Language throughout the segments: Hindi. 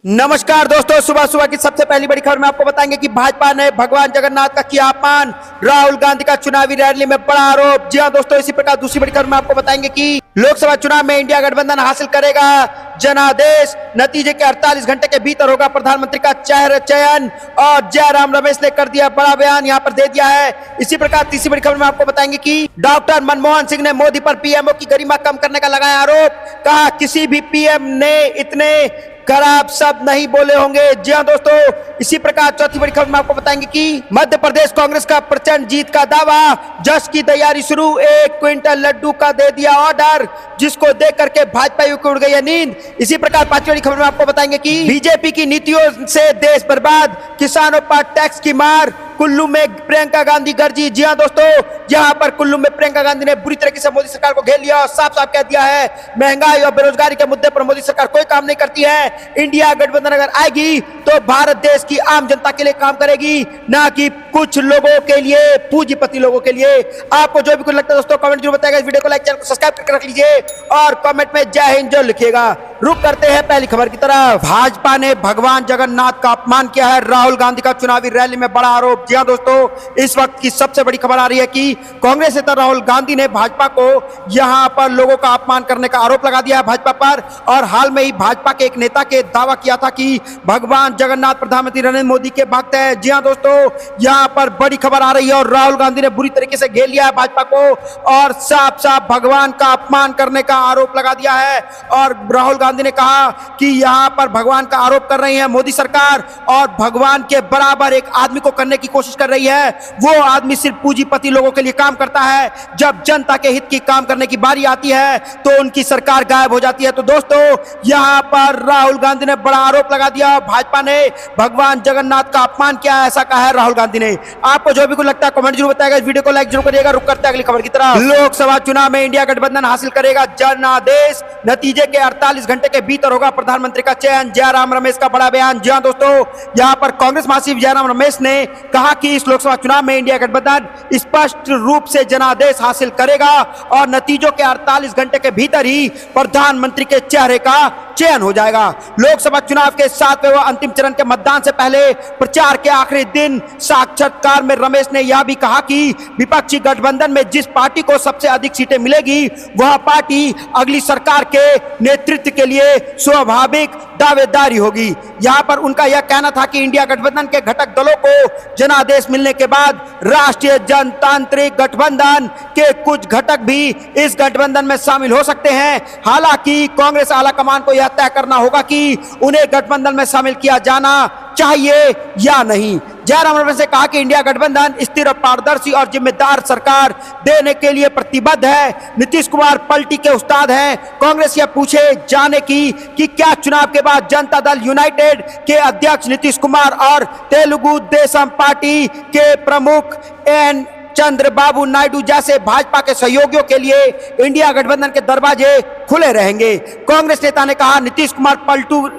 नमस्कार दोस्तों, सुबह सुबह की सबसे पहली बड़ी खबर में आपको बताएंगे कि भाजपा ने भगवान जगन्नाथ का किया अपमान, राहुल गांधी का चुनावी रैली में बड़ा आरोप। जी हां दोस्तों, इसी प्रकार दूसरी बड़ी खबर में आपको बताएंगे कि लोकसभा चुनाव में इंडिया गठबंधन हासिल करेगा जनादेश, नतीजे के 48 घंटे के भीतर होगा प्रधानमंत्री का चेहरा चयन। और जयराम रमेश ने कर दिया बड़ा बयान, यहाँ पर दे दिया है। इसी प्रकार तीसरी बड़ी खबर में आपको बताएंगे कि डॉक्टर मनमोहन सिंह ने मोदी पर पीएमओ की गरिमा कम करने का लगाया आरोप। कहा किसी भी पीएम ने इतने खराब शब्द नहीं बोले होंगे। जी हाँ दोस्तों, इसी प्रकार चौथी बड़ी खबर में आपको बताएंगे कि मध्य प्रदेश कांग्रेस का प्रचंड जीत का दावा, जश्न की तैयारी शुरू, 1 क्विंटल लड्डू का दे दिया ऑर्डर, जिसको देख करके भाजपा की उड़ गई है नींद। इसी प्रकार पांचवी बड़ी खबर में आपको बताएंगे कि बीजेपी की नीतियों से देश बर्बाद, किसानों पर टैक्स की मार, कुल्लू में प्रियंका गांधी गर्जी। जी हाँ दोस्तों, यहाँ पर कुल्लू में प्रियंका गांधी ने बुरी तरीके से मोदी सरकार को घेर लिया और साफ साफ कह दिया है महंगाई और बेरोजगारी के मुद्दे पर मोदी सरकार कोई काम नहीं करती है। इंडिया गठबंधन अगर आएगी तो भारत देश की आम जनता के लिए काम करेगी, ना कि कुछ लोगों के लिए, पूंजीपति लोगों के लिए। आपको जो भी कुछ लगता है दोस्तों कमेंट जरूर बताइएगा। इस वीडियो को लाइक, चैनल को सब्सक्राइब करके रख लीजिए और कमेंट में जय हिंद जरूर लिखिएगा। रुक करते हैं पहली खबर की तरफ। भाजपा ने भगवान जगन्नाथ का अपमान किया है, राहुल गांधी का चुनावी रैली में बड़ा आरोप। जी हां दोस्तों, इस वक्त की सबसे बड़ी खबर आ रही है कि कांग्रेस नेता राहुल गांधी ने भाजपा को यहां पर लोगों का अपमान करने का आरोप लगा दिया है भाजपा पर। और हाल में ही भाजपा के एक नेता के दावा किया था कि भगवान जगन्नाथ प्रधानमंत्री नरेंद्र मोदी के भक्त हैं। जी हां दोस्तों, यहां पर बड़ी खबर आ रही है और राहुल गांधी ने बुरी तरीके से घेर लिया है भाजपा को और साफ साफ भगवान का अपमान करने का आरोप लगा दिया है। और राहुल गांधी ने कहा कि यहां पर भगवान का आरोप कर रही है मोदी सरकार और भगवान के बराबर एक आदमी को करने की कोशिश कर रही है। वो आदमी सिर्फ पूंजीपति लोगों के लिए काम करता है, जब जनता के हित की काम करने की बारी आती है तो उनकी सरकार गायब हो जाती है। तो दोस्तों, यहां पर राहुल गांधी ने बड़ा आरोप लगा दिया, भाजपा ने भगवान जगन्नाथ का अपमान किया, ऐसा कहा है राहुल गांधी ने। आपको जो भी कुछ लगता है कमेंट जरूर बताइएगा। इस वीडियो को लाइक जरूर करिएगा। रुक करते हैं अगली खबर की तरफ। लोकसभा चुनाव में इंडिया गठबंधन हासिल करेगा जनादेश, नतीजे के 48 घंटे के भीतर होगा प्रधानमंत्री का चयन, जयराम रमेश का बड़ा बयान। जी हां दोस्तों, यहां पर कांग्रेस महासचिव जयराम रमेश ने कहा कि इस लोकसभा चुनाव में इंडिया गठबंधन स्पष्ट रूप से जनादेश हासिल करेगा और नतीजों के 48 घंटे के भीतर ही प्रधानमंत्री के चेहरे का चयन हो जाएगा। लोकसभा चुनाव के 7वें व अंतिम चरण के मतदान से पहले प्रचार के आखिरी दिन साक्षात्कार में रमेश ने यह भी कहा कि विपक्षी गठबंधन में जिस पार्टी को सबसे अधिक सीटें मिलेगी वह पार्टी अगली सरकार के नेतृत्व के लिए स्वाभाविक दावेदारी होगी। यहां पर उनका यह कहना था कि इंडिया गठबंधन के घटक दलों को जनादेश मिलने के बाद राष्ट्रीय जनतांत्रिक गठबंधन के कुछ घटक भी इस गठबंधन में शामिल हो सकते हैं। हालांकि कांग्रेस आलाकमान को यह तय करना होगा कि उन्हें गठबंधन में शामिल किया जाना चाहिए या नहीं। जयराम रमेश ने कहा कि इंडिया गठबंधन स्थिर और पारदर्शी और जिम्मेदार सरकार देने के लिए प्रतिबद्ध है। नीतीश कुमार पलटी के उस्ताद हैं। कांग्रेस यह पूछे जाने की कि क्या चुनाव के बाद जनता दल यूनाइटेड के अध्यक्ष नीतीश कुमार और तेलुगु देशम पार्टी के प्रमुख एन चंद्रबाबू नायडू जैसे भाजपा के सहयोगियों के लिए इंडिया गठबंधन के दरवाजे खुले रहेंगे। कांग्रेस नेता ने कहा नीतीश कुमार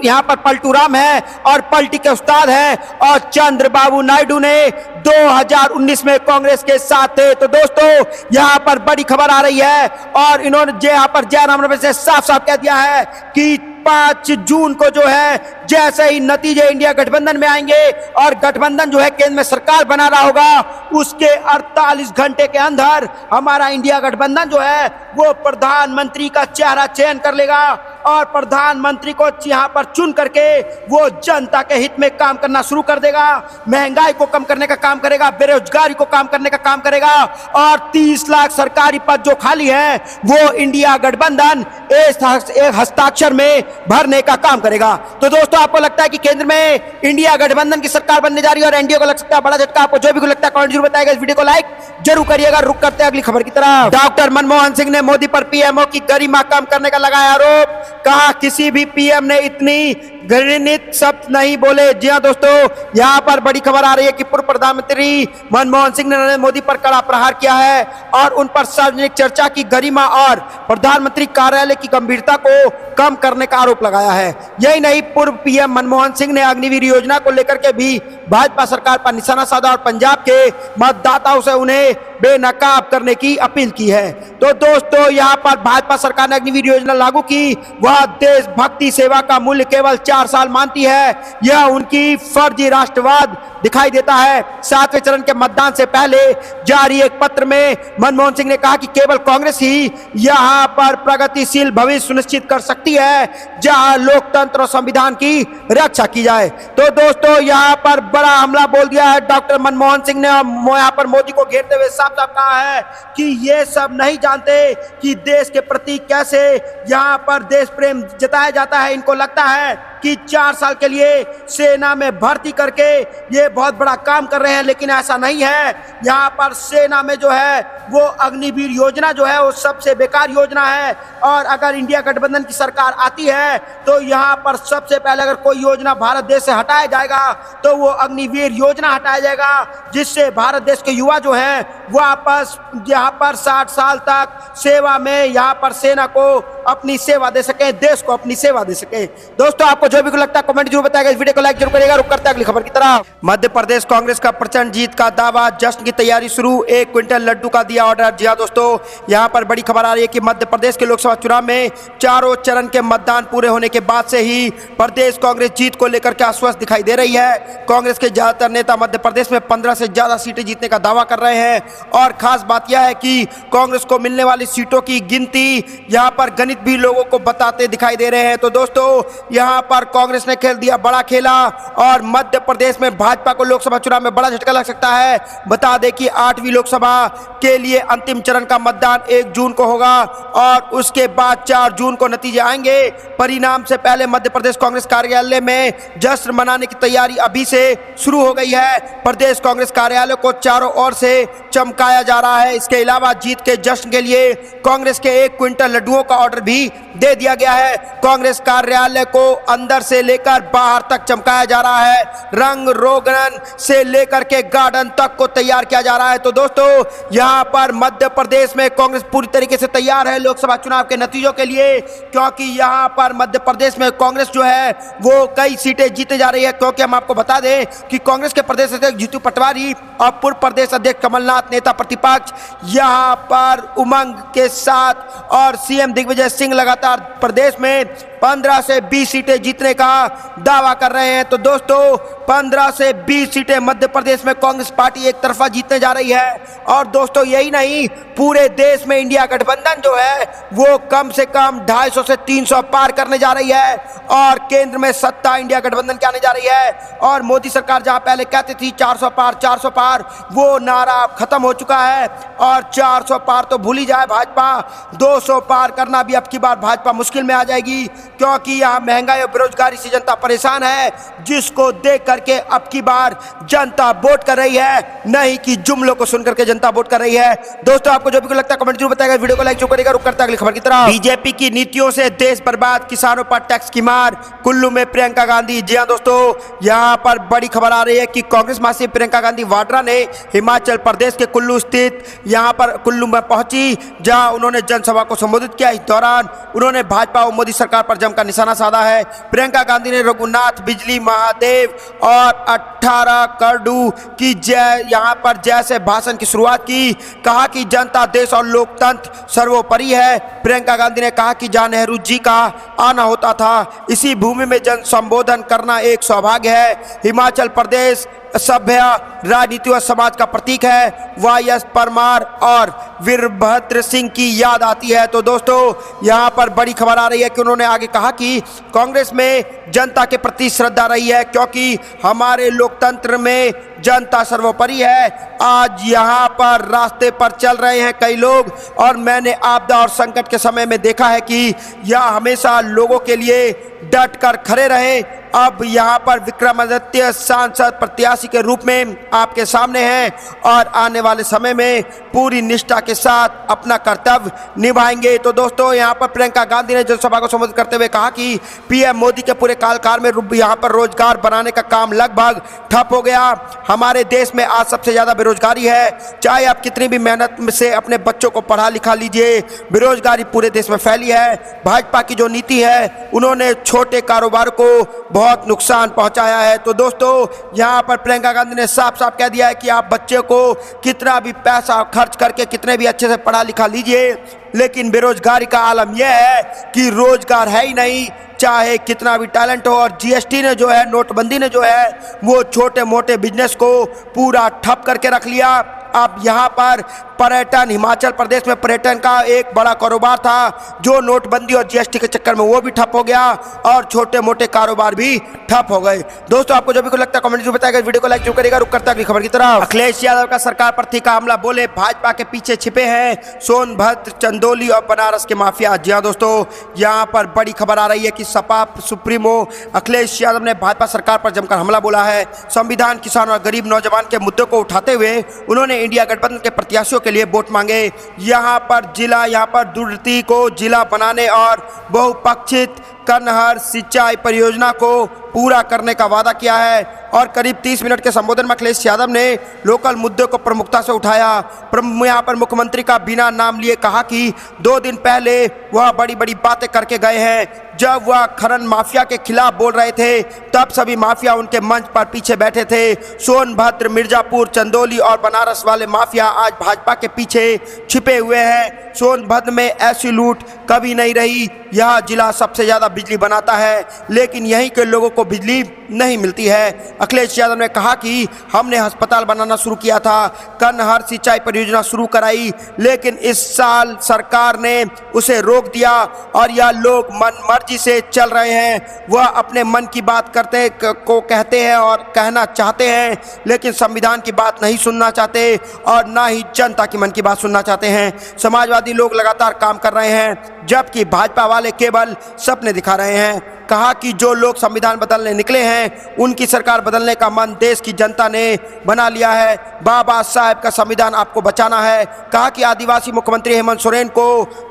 यहाँ पर पलटू राम है और पलटी के उस्ताद है और चंद्रबाबू नायडू ने 2019 में कांग्रेस के साथ थे। तो दोस्तों, यहाँ पर बड़ी खबर आ रही है और इन्होंने यहाँ पर जयराम रमेश ने साफ साफ कह दिया है कि 5 जून को जो है जैसे ही नतीजे इंडिया गठबंधन में आएंगे और गठबंधन जो है केंद्र में सरकार बना रहा होगा, उसके 48 घंटे के अंदर हमारा इंडिया गठबंधन जो है वो प्रधानमंत्री का चेहरा चयन कर लेगा और प्रधानमंत्री को यहाँ पर चुन करके वो जनता के हित में काम करना शुरू कर देगा, महंगाई को कम करने का काम करेगा, बेरोजगारी को कम करने का काम करेगा और 30 लाख सरकारी पद जो खाली है वो इंडिया गठबंधन एक हस्ताक्षर में भरने का काम करेगा। तो दोस्तों, आपको लगता है कि केंद्र में इंडिया गठबंधन की सरकार बनने जा रही है और एनडीए को लग सकता है बड़ा झटका? आपको जो भी कुछ लगता है कमेंट जरूर बताइएगा। इस वीडियो को लाइक जरूर करिएगा। रुक करते हैं अगली खबर की तरफ। डॉक्टर मनमोहन सिंह ने मोदी पर पीएमओ की गरिमा कम करने का लगाया आरोप। कहा किसी भी पीएम ने इतनी घृणित शब्द नहीं बोले। जी हां दोस्तों, यहां पर बड़ी खबर आ रही है कि पूर्व प्रधानमंत्री मनमोहन सिंह ने नरेंद्र मोदी पर कड़ा प्रहार किया है और उन पर सार्वजनिक चर्चा की गरिमा और प्रधानमंत्री कार्यालय की गंभीरता को कम करने का आरोप लगाया है। यही नहीं, पूर्व पीएम मनमोहन सिंह ने अग्निवीर योजना को लेकर के भी भाजपा सरकार पर निशाना साधा और पंजाब के मतदाताओं से उन्हें बेनकाब करने की अपील की है। तो दोस्तों यहाँ पर भाजपा सरकार ने अग्निवीर योजना लागू की, वह देशभक्ति सेवा का मूल्य केवल 4 साल मानती है, यह उनकी फर्जी राष्ट्रवाद दिखाई देता है। 7वें चरण के मतदान से पहले जारी एक पत्र में मनमोहन सिंह ने कहा कि केवल कांग्रेस ही यहां पर प्रगतिशील भविष्य सुनिश्चित कर सकती है जहां लोकतंत्र और संविधान की रक्षा की जाए। तो दोस्तों यहां पर बड़ा हमला बोल दिया है डॉक्टर मनमोहन सिंह ने, यहां पर मोदी को घेरते हुए साफ साफ कहा है कि ये सब नहीं जानते कि देश के प्रति कैसे यहां पर देश प्रेम जताया जाता है। इनको लगता है कि 4 साल के लिए सेना में भर्ती करके ये बहुत बड़ा काम कर रहे हैं, लेकिन ऐसा नहीं है। यहाँ पर सेना में जो है वो अग्निवीर योजना जो है वो सबसे बेकार योजना है, और अगर इंडिया गठबंधन की सरकार आती है तो यहाँ पर सबसे पहले अगर कोई योजना भारत देश से हटाया जाएगा तो वो अग्निवीर योजना हटाया जाएगा, जिससे भारत देश के युवा जो हैं वापस यहाँ पर 60 साल तक सेवा में यहाँ पर सेना को अपनी सेवा दे सके, देश को अपनी सेवा दे सके। दोस्तों आपको जो भी लगता है कमेंट जरूर बताएगा, इस वीडियो को लाइक जरूर करिएगा। रुक करते हैं अगली खबर की तरफ। मध्य प्रदेश कांग्रेस का प्रचंड जीत का दावा, जश्न की तैयारी शुरू, 1 क्विंटल लड्डू का दिया ऑर्डर। जी हां दोस्तों, यहां पर बड़ी खबर आ रही है कि मध्य प्रदेश के लोकसभा चुनाव में चारों चरण के मतदान पूरे होने के बाद से ही प्रदेश कांग्रेस जीत को लेकर के आश्वस्त दिखाई दे रही है। कांग्रेस के ज्यादातर नेता मध्य प्रदेश में 15 से ज्यादा सीटें जीतने का दावा कर रहे हैं, और खास बात यह है कि कांग्रेस को मिलने वाली सीटों की गिनती यहां पर गणित भी लोगों को बताते दिखाई दे रहे हैं। तो दोस्तों यहां पर कांग्रेस ने खेल दिया बड़ा खेला, और मध्य प्रदेश में भाजपा को लोकसभा चुनाव में बड़ा झटका लग सकता है। बता दें कि 8वीं लोकसभा के लिए अंतिम चरण का मतदान 1 जून को होगा, और उसके बाद 4 जून को नतीजे आएंगे। परिणाम से पहले मध्य प्रदेश कांग्रेस कार्यालय में जश्न मनाने की तैयारी अभी से शुरू हो गई है। प्रदेश कांग्रेस कार्यालय को चारों ओर से चमकाया जा रहा है। इसके अलावा जीत के जश्न के लिए कांग्रेस के 1 क्विंटल लड्डुओं का ऑर्डर भी दे दिया गया है। कांग्रेस कार्यालय को अंदर से लेकर बाहर तक चमकाया जा रहा है, रंग रोगन से लेकर के गार्डन तक को तैयार किया जा रहा है। तो दोस्तों यहां पर मध्य प्रदेश में कांग्रेस पूरी तरीके से तैयार है लोकसभा चुनाव के नतीजों के लिए, क्योंकि यहां पर मध्य प्रदेश में कांग्रेस जो है वो कई सीटें जीते जा रही है। क्योंकि हम आपको बता दें कि कांग्रेस के प्रदेश अध्यक्ष जीतू पटवारी और पूर्व प्रदेश अध्यक्ष कमलनाथ नेता प्रतिपक्ष यहां पर उमंग के साथ, और सीएम दिग्विजय सिंह लगातार प्रदेश में 15 से 20 सीटें जीतने का दावा कर रहे हैं। तो दोस्तों 15 से 20 सीटें मध्य प्रदेश में कांग्रेस पार्टी एक तरफा जीतने जा रही है। और दोस्तों यही नहीं, पूरे देश में इंडिया गठबंधन जो है वो कम से कम 250 से 300 पार करने जा रही है, और केंद्र में सत्ता इंडिया गठबंधन की आने जा रही है। और मोदी सरकार जहां पहले कहती थी 400 पार 400 पार, वो नारा खत्म हो चुका है, और 400 पार तो भूल ही जाए भाजपा, 200 पार करना भी अब की बार भाजपा मुश्किल में आ जाएगी, क्योंकि यहाँ महंगाई और बेरोजगारी से जनता परेशान है, जिसको देख करके अब की बार जनता वोट कर रही है, नहीं कि जुमलों को सुनकर के जनता वोट कर रही है। दोस्तों आपको जो भी लगता है कमेंट जरूर बताएगा, वीडियो को लाइक जो करेगा। रुक करता है अगली खबर की तरफ। बीजेपी की नीतियों से देश बर्बाद, किसानों पर टैक्स की मार, कुल्लू में प्रियंका गांधी। जी हां दोस्तों, यहाँ पर बड़ी खबर आ रही है कि कांग्रेस महासचिव प्रियंका गांधी वाड्रा ने हिमाचल प्रदेश के कुल्लू स्थित यहाँ पर कुल्लू में पहुंची, जहां उन्होंने जनसभा को संबोधित किया। इस दौरान उन्होंने भाजपा और मोदी सरकार पर जमकर निशाना साधा है। प्रियंका गांधी ने रघुनाथ बिजली महादेव और 18 करडू की जय यहाँ पर जैसे भाषण की शुरुआत की। कहा कि जनता, देश और लोकतंत्र सर्वोपरि है। प्रियंका गांधी ने कहा कि जहां नेहरू जी का आना होता था, इसी भूमि में जन संबोधन करना एक सौभाग्य है। हिमाचल प्रदेश सभ्य राजनीति और समाज का प्रतीक है। वाईएस परमार और वीरभद्र सिंह की याद आती है। तो दोस्तों यहाँ पर बड़ी खबर आ रही है कि उन्होंने आगे कहा कि कांग्रेस में जनता के प्रति श्रद्धा रही है, क्योंकि हमारे लोकतंत्र में जनता सर्वोपरि है। आज यहाँ पर रास्ते पर चल रहे हैं कई लोग, और मैंने आपदा और संकट के समय में देखा है कि यह हमेशा लोगों के लिए डट कर खड़े रहे। अब यहाँ पर विक्रमादित्य सांसद प्रत्याशी के रूप में आपके सामने हैं, और आने वाले समय में पूरी निष्ठा के साथ अपना कर्तव्य निभाएंगे। तो दोस्तों यहाँ पर प्रियंका गांधी ने जनसभा को संबोधित करते हुए कहा कि पीएम मोदी के पूरे कार्यकाल में यहाँ पर रोजगार बनाने का काम लगभग ठप हो गया। हमारे देश में आज सबसे ज्यादा बेरोजगारी है। चाहे आप कितनी भी मेहनत से अपने बच्चों को पढ़ा लिखा लीजिए, बेरोजगारी पूरे देश में फैली है। भाजपा की जो नीति है उन्होंने छोटे कारोबार को बहुत नुकसान पहुंचाया है। तो दोस्तों यहां पर प्रियंका गांधी ने साफ साफ कह दिया है कि आप बच्चे को कितना भी पैसा खर्च करके कितने भी अच्छे से पढ़ा लिखा लीजिए, लेकिन बेरोजगारी का आलम यह है कि रोजगार है ही नहीं, चाहे कितना भी टैलेंट हो। और जीएसटी ने जो है, नोटबंदी ने जो है वो छोटे मोटे बिजनेस को पूरा ठप करके रख लिया। अब यहाँ पर पर्यटन, हिमाचल प्रदेश में पर्यटन का एक बड़ा कारोबार था जो नोटबंदी और जीएसटी के चक्कर में वो भी ठप हो गया और छोटे मोटे कारोबार भी ठप हो गए। दोस्तों आपको जो भी कुछ लगता है कमेंट में बताएगा, वीडियो को लाइक जरूर करेगा। रुक करता अगली खबर की तरफ। अखिलेश यादव का सरकार पर तीखा हमला, बोले भाजपा के पीछे छिपे हैं सोनभद्र, चंदौली और बनारस के माफिया। जी हाँ दोस्तों, यहाँ पर बड़ी खबर आ रही है कि सपा सुप्रीमो अखिलेश यादव ने भाजपा सरकार पर जमकर हमला बोला है। संविधान, किसान और गरीब नौजवान के मुद्दों को उठाते हुए उन्होंने इंडिया गठबंधन के प्रत्याशियों के लिए वोट मांगे। यहाँ पर दुर्नीति को जिला बनाने और बहुपक्षित कन्नहर सिंचाई परियोजना को पूरा करने का वादा किया है। और करीब 30 मिनट के संबोधन में अखिलेश यादव ने लोकल मुद्दों को प्रमुखता से उठाया। यहाँ पर मुख्यमंत्री का बिना नाम लिए कहा कि 2 दिन पहले वह बड़ी बड़ी बातें करके गए हैं। जब वह खनन माफिया के खिलाफ बोल रहे थे तब सभी माफिया उनके मंच पर पीछे बैठे थे। सोनभद्र, मिर्जापुर, चंदौली और बनारस वाले माफिया आज भाजपा के पीछे छिपे हुए हैं। सोनभद्र में ऐसी लूट कभी नहीं रही। यह जिला सबसे ज्यादा बिजली बनाता है, लेकिन यहीं के लोगों को बिजली नहीं मिलती है। अखिलेश यादव ने कहा कि हमने अस्पताल बनाना शुरू किया था, कन्नहर सिंचाई परियोजना शुरू कराई, लेकिन इस साल सरकार ने उसे रोक दिया और यह लोग मनमर्जी से चल रहे हैं। वह अपने मन की बात कहते हैं और कहना चाहते हैं, लेकिन संविधान की बात नहीं सुनना चाहते और ना ही जनता की मन की बात सुनना चाहते हैं। समाजवादी लोग लगातार काम कर रहे हैं, जबकि भाजपा वाले केवल सपने दिखा रहे हैं। कहा कि जो लोग संविधान बदलने निकले हैं उनकी सरकार बदलने का मन देश की जनता ने बना लिया है। बाबा साहेब का संविधान आपको बचाना है। कहा कि आदिवासी मुख्यमंत्री हेमंत सोरेन को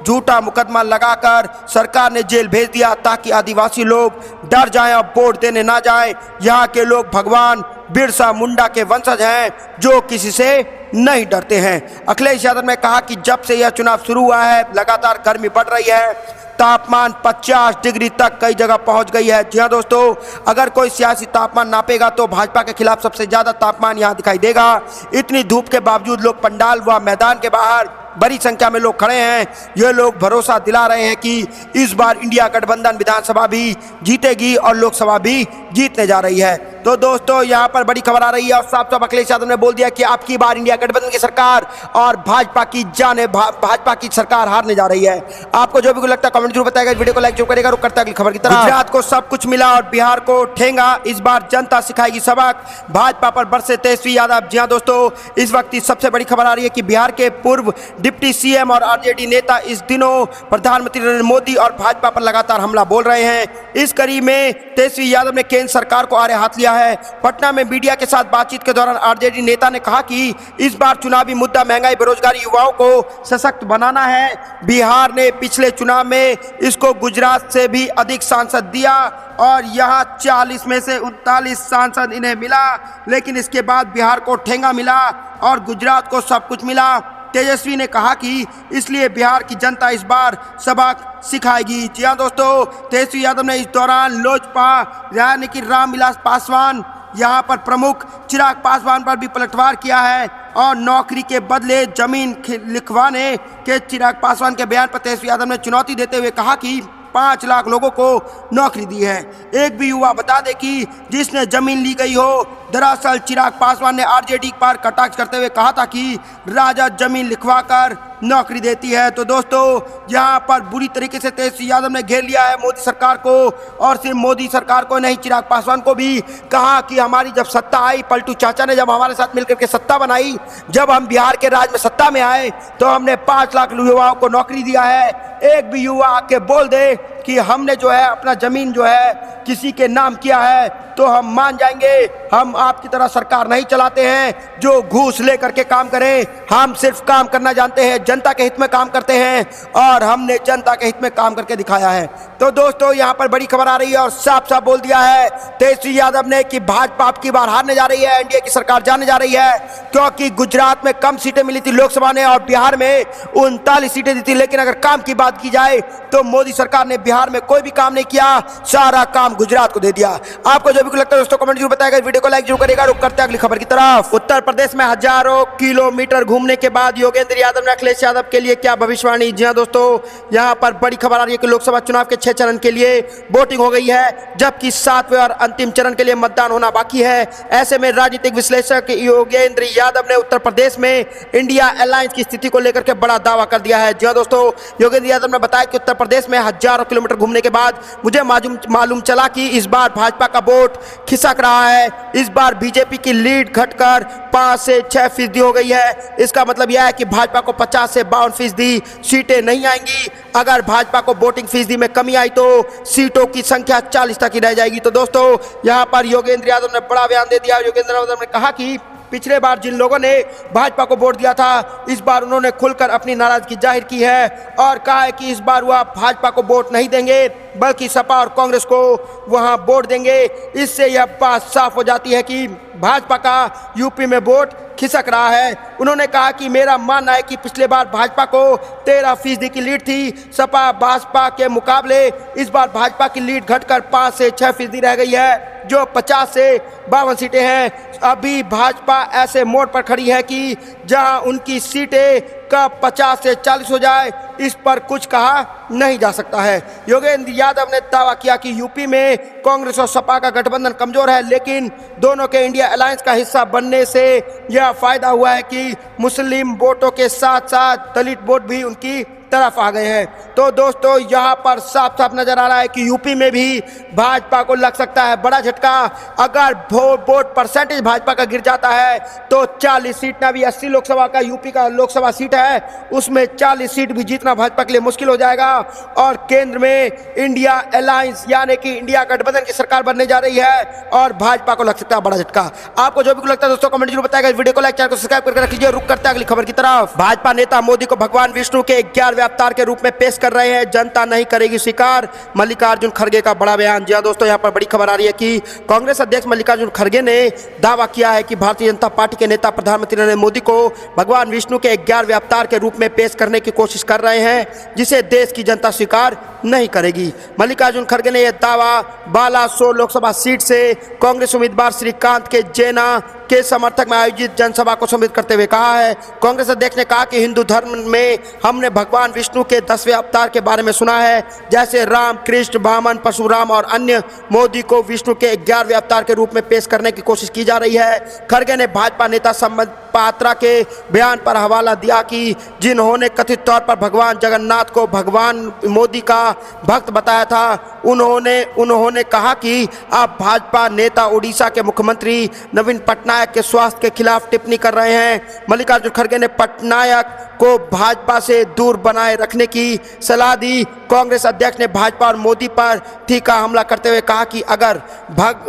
झूठा मुकदमा लगाकर सरकार ने जेल भेज दिया ताकि आदिवासी लोग डर जाएं और वोट देने ना जाएं। यहाँ के लोग भगवान बिरसा मुंडा के वंशज हैं जो किसी से नहीं डरते हैं। अखिलेश यादव ने कहा कि जब से यह चुनाव शुरू हुआ है लगातार गर्मी बढ़ रही है, तापमान 50 डिग्री तक कई जगह पहुंच गई है। जी हाँ दोस्तों, अगर कोई सियासी तापमान नापेगा तो भाजपा के खिलाफ सबसे ज्यादा तापमान यहां दिखाई देगा। इतनी धूप के बावजूद लोग पंडाल व मैदान के बाहर बड़ी संख्या में लोग खड़े हैं। ये लोग भरोसा दिला रहे हैं कि इस बार इंडिया गठबंधन विधानसभा भी जीतेगी और लोकसभा भी जीतने जा रही है। तो दोस्तों यहाँ पर बड़ी खबर आ रही है और साफ साफ अखिलेश यादव ने बोल दिया कि आपकी बार इंडिया गठबंधन की सरकार और भाजपा की सरकार हारने जा रही है। आपको जो भी कुछ लगता है कमेंट जरूर बताएगा। वीडियो को लाइक जरूर करेगा। रुक करता है अगली खबर की तरफ। गुजरात को सब कुछ मिला और बिहार को ठेंगा, इस बार जनता सिखाएगी सबक, भाजपा पर बरसे तेजस्वी यादव। जी हाँ दोस्तों, इस वक्त की सबसे बड़ी खबर आ रही है कि बिहार के पूर्व डिप्टी सीएम और आरजेडी नेता इस दिनों प्रधानमंत्री नरेंद्र मोदी और भाजपा पर लगातार हमला बोल रहे हैं। इस कड़ी में तेजस्वी यादव ने केंद्र सरकार को आड़े हाथ लिया है। पटना में मीडिया के साथ बातचीत के दौरान आरजेडी नेता ने कहा कि इस बार चुनावी मुद्दा महंगाई, बेरोजगारी, युवाओं को सशक्त बनाना है। बिहार ने पिछले चुनाव में इसको गुजरात से भी अधिक सांसद दिया और यहाँ 40 में से 39 सांसद इन्हें मिला, लेकिन इसके बाद बिहार को ठेंगा मिला और गुजरात को सब कुछ मिला। तेजस्वी ने कहा कि इसलिए बिहार की जनता इस बार सबक सिखाएगी। जी हाँ दोस्तों, तेजस्वी यादव ने इस दौरान लोजपा यानी कि रामविलास पासवान, यहाँ पर प्रमुख चिराग पासवान पर भी पलटवार किया है और नौकरी के बदले जमीन लिखवाने के चिराग पासवान के बयान पर तेजस्वी यादव ने चुनौती देते हुए कहा कि 5 लाख लोगों को नौकरी दी है, एक भी युवा बता दे कि जिसने जमीन ली गई हो। दरअसल चिराग पासवान ने आरजेडी पर कटाक्ष करते हुए कहा था कि राजद जमीन लिखवाकर नौकरी देती है। तो दोस्तों यहाँ पर बुरी तरीके से तेजस्वी यादव ने घेर लिया है मोदी सरकार को, और सिर्फ मोदी सरकार को नहीं, चिराग पासवान को भी कहा कि हमारी जब सत्ता आई, पलटू चाचा ने जब हमारे साथ मिलकर के सत्ता बनाई, जब हम बिहार के राज में सत्ता में आए तो हमने 5 लाख युवाओं को नौकरी दिया है। एक भी युवा आके बोल दे कि हमने जो है अपना जमीन जो है किसी के नाम किया है तो हम मान जाएंगे। हम आपकी तरह सरकार नहीं चलाते हैं जो घूस लेकर के काम करें। हम सिर्फ काम करना जानते हैं, जनता के हित में काम करते हैं और हमने जनता के हित में काम करके दिखाया है। तो दोस्तों यहाँ पर बड़ी खबर आ रही है और साफ साफ बोल दिया है तेजस्वी यादव ने कि भाजपा अब की बार हारने जा रही है, एनडीए की सरकार जाने जा रही है, क्योंकि गुजरात में कम सीटें मिली थी लोकसभा ने और बिहार में 39 सीटें दी थी। लेकिन अगर काम की बात की जाए तो मोदी सरकार ने बिहार में कोई भी काम नहीं किया, सारा काम गुजरात को दे दिया। आपको जो भी लगता है दोस्तों कमेंट जरूर बताएगा, वीडियो को लाइक जरूर करेगा। रुक करते हैं अगली खबर की तरफ। उत्तर प्रदेश में हजारों किलोमीटर घूमने के बाद योगेंद्र यादव ने अखिलेश यादव के लिए क्या भविष्यवाणी। जी हां दोस्तों, यहां पर बड़ी खबर आ रही है कि लोकसभा चुनाव के 6 चरण के लिए वोटिंग हो गई है, जबकि 7वें और अंतिम चरण के लिए मतदान होना बाकी है। ऐसे में राजनीतिक विश्लेषक योगेंद्र यादव ने उत्तर प्रदेश में इंडिया अलायंस की स्थिति को लेकर के बड़ा दावा कर दिया है। जी हां दोस्तों, योगेंद्र यादव ने बताया कि उत्तर प्रदेश में हजारों किलोमीटर घूमने के बाद मुझे मालूम चला कि इस बार भाजपा का वोट खिसक रहा है। इस बार बीजेपी की लीड घटकर 5 से 6% हो गई है। इसका मतलब यह है कि भाजपा को 50 से 52% सीटें नहीं आएंगी। अगर भाजपा को वोटिंग फीसदी में कमी आई तो सीटों की संख्या 40 तक ही रह जाएगी। तो दोस्तों यहां पर योगेंद्र यादव ने बड़ा बयान दे दिया। योगेंद्र यादव ने कहा कि पिछले बार जिन लोगों ने भाजपा को वोट दिया था, इस बार उन्होंने खुलकर अपनी नाराजगी जाहिर की है और कहा है कि इस बार वह भाजपा को वोट नहीं देंगे बल्कि सपा और कांग्रेस को वहां वोट देंगे। इससे यह बात साफ हो जाती है कि भाजपा का यूपी में वोट खिसक रहा है। उन्होंने कहा कि मेरा मानना है कि पिछले बार भाजपा को 13% की लीड थी सपा भाजपा के मुकाबले। इस बार भाजपा की लीड घटकर 5 से 6% रह गई है, जो 50 से 52 सीटें हैं। अभी भाजपा ऐसे मोड़ पर खड़ी है कि जहां उनकी सीटें कब 50 से 40 हो जाए, इस पर कुछ कहा नहीं जा सकता है। योगेंद्र यादव ने दावा किया कि यूपी में कांग्रेस और सपा का गठबंधन कमजोर है, लेकिन दोनों के इंडिया अलायंस का हिस्सा बनने से यह फायदा हुआ है कि मुस्लिम वोटों के साथ साथ दलित वोट भी उनकी तरफ आ गए हैं। तो दोस्तों यहाँ पर साफ साफ नजर आ रहा है कि यूपी में भी भाजपा को लग सकता है बड़ा झटका। अगर वोट परसेंटेज भाजपा का गिर जाता है तो 40 सीट ना भी 80 लोकसभा का यूपी का लोकसभा सीट है, उसमें 40 सीट भी जीतना भाजपा के लिए मुश्किल हो जाएगा और केंद्र में इंडिया अलायंस यानी कि इंडिया गठबंधन की सरकार बनने जा रही है और भाजपा को लग सकता है बड़ा झटका। आपको जो भी लगता है दोस्तों कमेंट जरूर बताएगा। वीडियो को लाइक चैनल को सब्सक्राइब करके रख लीजिए। रुक करते हैं अगली खबर की तरफ। भाजपा नेता मोदी को भगवान विष्णु के 11वें अवतार के रूप में पेश कर रहे हैं, जनता नहीं करेगी स्वीकार। मल्लिकार्जुन खड़गे का बड़ा बयान। जी हां दोस्तों, यहाँ पर बड़ी खबर आ रही है कि कांग्रेस अध्यक्ष मल्लिकार्जुन खड़गे ने दावा किया है कि भारतीय जनता पार्टी के नेता प्रधानमंत्री नरेंद्र मोदी को भगवान विष्णु के 11वें अवतार के रूप में पेश करने की कोशिश कर रहे हैं, जिसे देश की जनता स्वीकार नहीं करेगी। मल्लिकार्जुन खड़गे ने यह दावा बालासोर लोकसभा सीट से कांग्रेस उम्मीदवार श्रीकांत के जेना के समर्थक में आयोजित जनसभा को संबोधित करते हुए कहा है। कांग्रेस अध्यक्ष ने कहा कि हिंदू धर्म में हमने भगवान विष्णु के 10वें अवतार के बारे में सुना है, जैसे राम, कृष्ण, वामन, परशुराम और अन्य। मोदी को विष्णु के 11वें अवतार के रूप में पेश करने की कोशिश की जा रही है। खड़गे ने भाजपा नेता संबित पात्रा के बयान पर हवाला दिया कि जिन्होंने कथित तौर पर भगवान जगन्नाथ को भगवान मोदी का भक्त बताया था, उन्होंने कहा कि आप भाजपा नेता उड़ीसा के मुख्यमंत्री नवीन पटनायक के स्वास्थ्य के खिलाफ टिप्पणी कर रहे हैं। मल्लिकार्जुन खड़गे ने पटनायक को भाजपा से दूर बनाए रखने की सलाह दी। कांग्रेस अध्यक्ष ने भाजपा और मोदी पर तीखा हमला करते हुए कहा कि अगर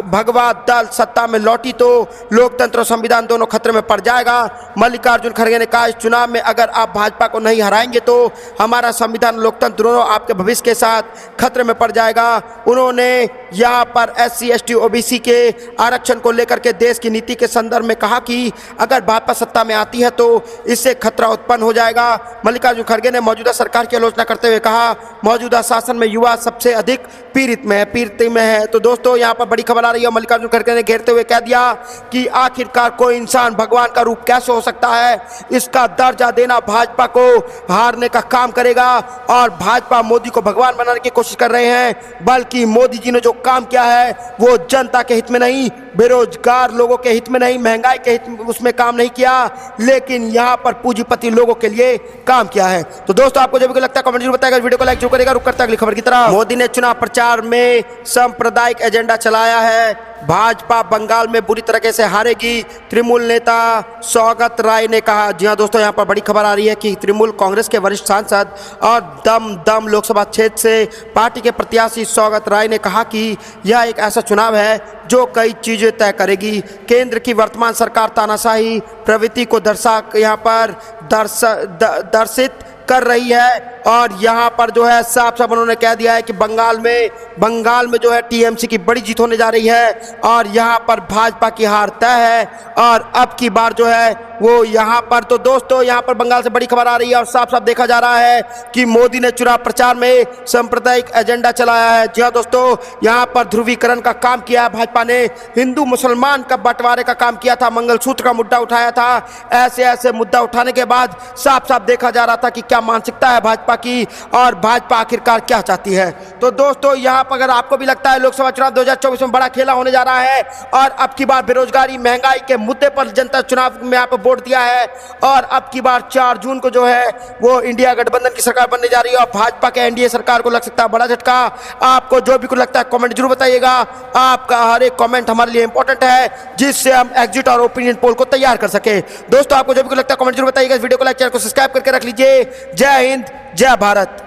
भगवा दल सत्ता में लौटी तो लोकतंत्र और संविधान दोनों खतरे में पड़ जाएगा। मल्लिकार्जुन खड़गे ने कहा, इस चुनाव में अगर आप भाजपा को नहीं हराएंगे तो हमारा संविधान लोकतंत्र दोनों आपके भविष्य के साथ खतरे में पड़ जाएगा। उन्होंने यहाँ पर SC ST OBC के आरक्षण को लेकर के देश की नीति के संदर्भ में कहा कि अगर भाजपा सत्ता में आती है तो इससे खतरा उत्पन्न हो जाएगा। मल्लिकार्जुन खड़गे ने मौजूदा सरकार की आलोचना करते हुए कहा, मौजूदा शासन में युवा सबसे अधिक पीड़ित में है। तो दोस्तों यहाँ पर बड़ी खबर आ रही है। मल्लिकार्जुन खड़गे ने घेरते हुए कह दिया कि आखिरकार कोई इंसान भगवान का रूप कैसे हो सकता है, इसका दर्जा देना भाजपा को हारने का काम करेगा और भाजपा मोदी को भगवान बनाने की कोशिश कर रहे हैं, बल्कि मोदी जी ने जो काम किया है वो जनता के हित में नहीं, बेरोजगार लोगों के हित में नहीं, महंगाई के हित में उसमें काम नहीं किया, लेकिन यहाँ पर पूंजीपति लोगों के लिए काम किया है। तो दोस्तों आपको जो भी लगता है कमेंट जरूर बताएगा। वीडियो को लाइक जरूर करेगा। रुक करता है अगली खबर की तरफ। मोदी ने चुनाव प्रचार में सांप्रदायिक एजेंडा चलाया है, भाजपा बंगाल में बुरी तरीके से हारेगी, तृणमूल नेता सौगत राय ने कहा। जी हां दोस्तों, यहां पर बड़ी खबर आ रही है कि तृणमूल कांग्रेस के वरिष्ठ सांसद और दम लोकसभा क्षेत्र से पार्टी के प्रत्याशी सौगत राय ने कहा कि यह एक ऐसा चुनाव है जो कई चीजें तय करेगी। केंद्र की वर्तमान सरकार तानाशाही प्रवृत्ति को दर्शित कर रही है और यहाँ पर जो है साफ साफ उन्होंने कह दिया है कि बंगाल में जो है टीएमसी की बड़ी जीत होने जा रही है और यहाँ पर भाजपा की हार तय है। और अब की बार जो है वो यहाँ पर, तो दोस्तों यहाँ पर बंगाल से बड़ी खबर आ रही है और साफ साफ देखा जा रहा है कि मोदी ने चुनाव प्रचार में सांप्रदायिक एजेंडा चलाया है। जी हाँ दोस्तों, यहाँ पर ध्रुवीकरण का काम किया है भाजपा ने, हिंदू मुसलमान का बंटवारे का काम किया था, मंगलसूत्र का मुद्दा उठाया था। ऐसे मुद्दा उठाने के बाद साफ साफ देखा जा रहा था कि क्या मानसिकता है भाजपा की और भाजपा आखिरकार क्या चाहती है। तो दोस्तों यहाँ पर अगर आपको भी लगता है लोकसभा चुनाव 2024 में बड़ा खेला होने जा रहा है और अब की बार बेरोजगारी महंगाई के मुद्दे पर जनता चुनाव में यहाँ पर वोट दिया है और अब की बार 4 जून को जो है वो इंडिया गठबंधन की सरकार बनने जा रही है और भाजपा के एनडीए सरकार को लग सकता है बड़ा झटका। आपको जो भी कुछ लगता है कमेंट जरूर बताइएगा। आपका हर एक कमेंट हमारे लिए इंपॉर्टेंट है जिससे हम एग्जिट और ओपिनियन पोल को तैयार कर सके। दोस्तों आपको जो भी कुछ लगता है कमेंट जरूर बताइएगा। इस वीडियो को लाइक, चैनल को सब्सक्राइब करके रख लीजिए। जय हिंद, जय भारत।